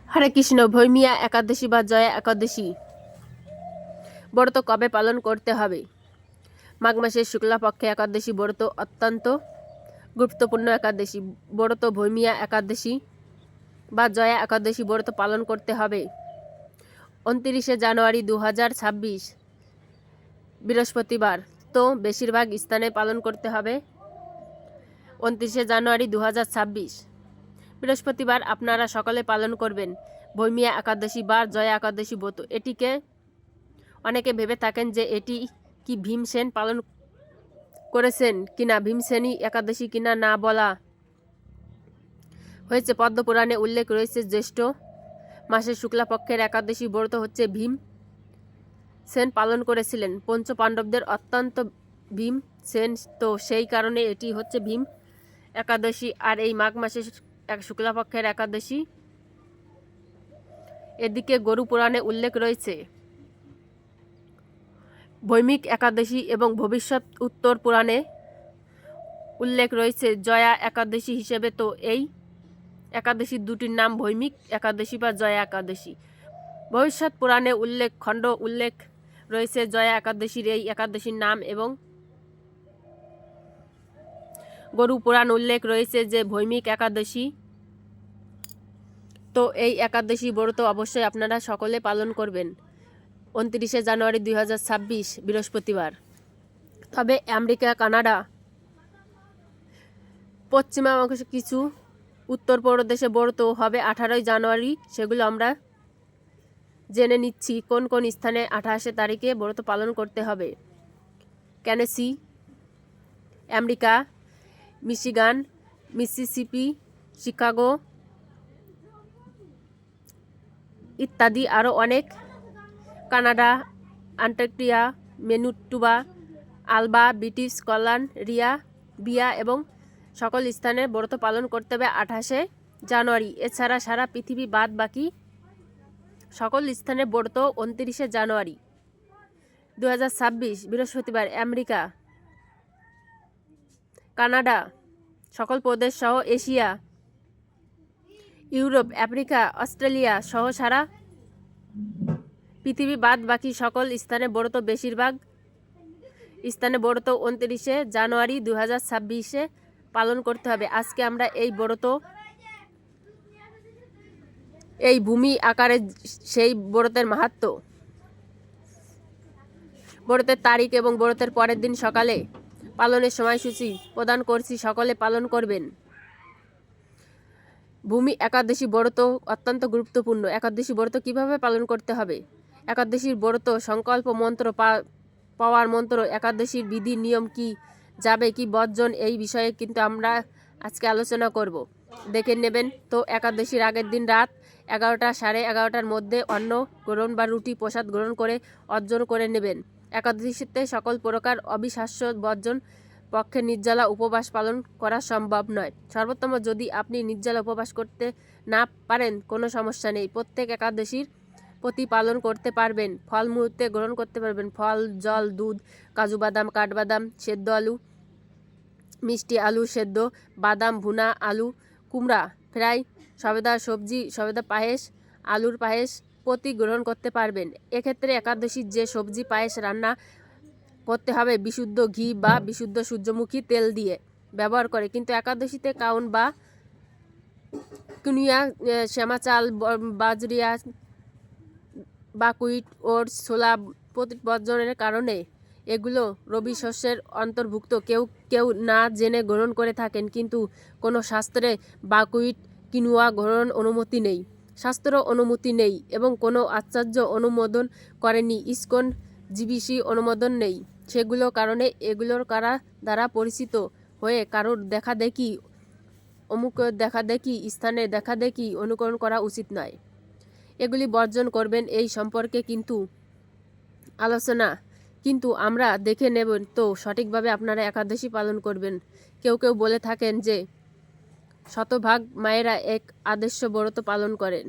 হরে কৃষ্ণ। ভৈমিয়া একাদশী বা জয়া একাদশী ব্রত কবে পালন করতে হবে? মাঘ মাসের শুক্লাপক্ষে একাদশী ব্রত অত্যন্ত গুরুত্বপূর্ণ একাদশী ব্রত। ভৈমিয়া একাদশী বা জয়া একাদশী ব্রত পালন করতে হবে 29শে জানুয়ারি 2026 বৃহস্পতিবার। তো বেশিরভাগ স্থানে পালন করতে হবে 29শে জানুয়ারি 2026 বৃহস্পতিবার। আপনারা সকলে পালন করবেন ভৈমিয়া একাদশী বা জয়া একাদশী ব্রত। এটিকে অনেকে ভেবে থাকেন যে এটি কি ভীমসেন পালন করেছেন কিনা, ভীমসেনী একাদশী কিনা, না বলা হয়েছে। পদ্মপুরাণে উল্লেখ রয়েছে জ্যৈষ্ঠ মাসের শুক্লাপক্ষের একাদশী ব্রত হচ্ছে ভীম সেন পালন করেছিলেন পঞ্চ পাণ্ডবদের অত্যন্ত ভীম সেন, তো সেই কারণে এটি হচ্ছে ভীম একাদশী। আর এই মাঘ মাসের শুক্লাপক্ষের একাদশী। এদিকে গরু পুরাণে উল্লেখ রয়েছে ভৌমিক একাদশী এবং ভবিষ্যৎ উত্তর পুরাণে উল্লেখ রয়েছে জয়া একাদশী হিসেবে। তো এই একাদশীর দুটির নাম ভৌমিক একাদশী বা জয়া একাদশী। ভবিষ্যৎ পুরাণে খণ্ড উল্লেখ রয়েছে জয়া একাদশীর এই একাদশীর নাম, এবং গরু পুরাণ উল্লেখ রয়েছে যে ভৌমিক একাদশী। তো এই একাদশী ব্রত অবশ্যই আপনারা সকলে পালন করবেন 29শে জানুয়ারি 2026 বৃহস্পতিবার। তবে আমেরিকা, কানাডা, পশ্চিমা কিছু উত্তর প্রদেশে ব্রত হবে 18ই জানুয়ারি। সেগুলো আমরা জেনে নিচ্ছি কোন কোন স্থানে 28শে তারিখে ব্রত পালন করতে হবে। Tennessee, America, Michigan, Mississippi, Chicago ইত্যাদি আরও অনেক, Canada, Antarctica, Manitoba, Alva, British Columbia, বিয়া এবং সকল স্থানে ব্রত পালন করতে হবে 28শে জানুয়ারি। এছাড়া সারা পৃথিবী বাদ বাকি সকল স্থানে ব্রত 29শে জানুয়ারি 2026 বৃহস্পতিবার। আমেরিকা, কানাডা, সকল প্রদেশ সহ এশিয়া, ইউরোপ, আফ্রিকা, অস্ট্রেলিয়া সহ সারা পৃথিবী বাদ বাকি সকল স্থানে ব্রত, বেশিরভাগ স্থানে ব্রত 29শে জানুয়ারি 2026 পালন করতে হবে। আজকে আমরা এই ব্রত, এই ভূমি আকারে সেই ব্রতের মাহাত্ম্য, ব্রতের তারিখ এবং ব্রতের পরের দিন সকালে পালনের সময়সূচি প্রদান করছি। সকলে পালন করবেন। ভূমি একাদশী ব্রত অত্যন্ত গুরুত্বপূর্ণ। একাদশী ব্রত কিভাবে পালন করতে হবে? একাদশীর ব্রত সংকল্প মন্ত্র, পাওয়ার মন্ত্র, একাদশীর বিধি নিয়ম কি, যাবে কি বর্জন, এই বিষয়ে কিন্তু আমরা আজকে আলোচনা করব, দেখে নেবেন। তো একাদশীর আগের দিন রাত 11টা সাড়ে 11টার মধ্যে অন্ন গ্রহণ বা রুটি প্রসাদ গ্রহণ করে অর্জন করে নেবেন। একাদশীতে সকল প্রকার অবিশ্বাস্য বর্জন পক্ষে নির্জলা উপবাস পালন করা সম্ভব নয়। সর্বোত্তম যদি আপনি নির্জলা উপবাস করতে না পারেন কোনো সমস্যা নেই, প্রত্যেক একাদশীর প্রতি পালন করতে পারবেন। ফল মুহূর্তে গ্রহণ করতে পারবেন, ফল, জল, দুধ, কাজু বাদাম, কাঠবাদাম, সেদ্ধ আলু, মিষ্টি আলু সেদ্ধ, বাদাম ভুনা, আলু কুমড়া ফ্রাই, সবেদা সবজি, সবেদা পায়েস, আলুর পায়েস প্রতি গ্রহণ করতে পারবেন। এক্ষেত্রে একাদশীর যে সবজি পায়েস রান্না করতে হবে বিশুদ্ধ ঘি বা বিশুদ্ধ সূর্যমুখী তেল দিয়ে ব্যবহার করে। কিন্তু একাদশীতে কাউন বা কুনিয়া, শ্যামা চাল, বাজরিয়া, বাকুইট, ওটস, ছোলা বর্জনের কারণে এগুলো রবি শস্যের অন্তর্ভুক্ত। কেউ কেউ না জেনে গ্রহণ করে থাকেন, কিন্তু কোনো শাস্ত্রে বাকুইট, কিনুয়া গ্রহণ অনুমতি নেই, শাস্ত্র অনুমতি নেই এবং কোনো আচার্য অনুমোদন করেনি। ইসকন, জিবিসি অনুমোদন নেই। সেগুলো কারণে এগুলোর দ্বারা পরিচিত হয়ে কারোর দেখাদেখি, অমুক দেখাদেখি, স্থানে দেখাদেখি অনুকরণ করা উচিত নয়। এগুলি বর্জন করবেন এই সম্পর্কে কিন্তু আলোচনা কিন্তু আমরা দেখে নেব, তো সঠিকভাবে আপনারা একাদশী পালন করবেন। কেউ কেউ বলে থাকেন যে শতভাগ মায়েরা এক আদর্শ ব্রত পালন করেন।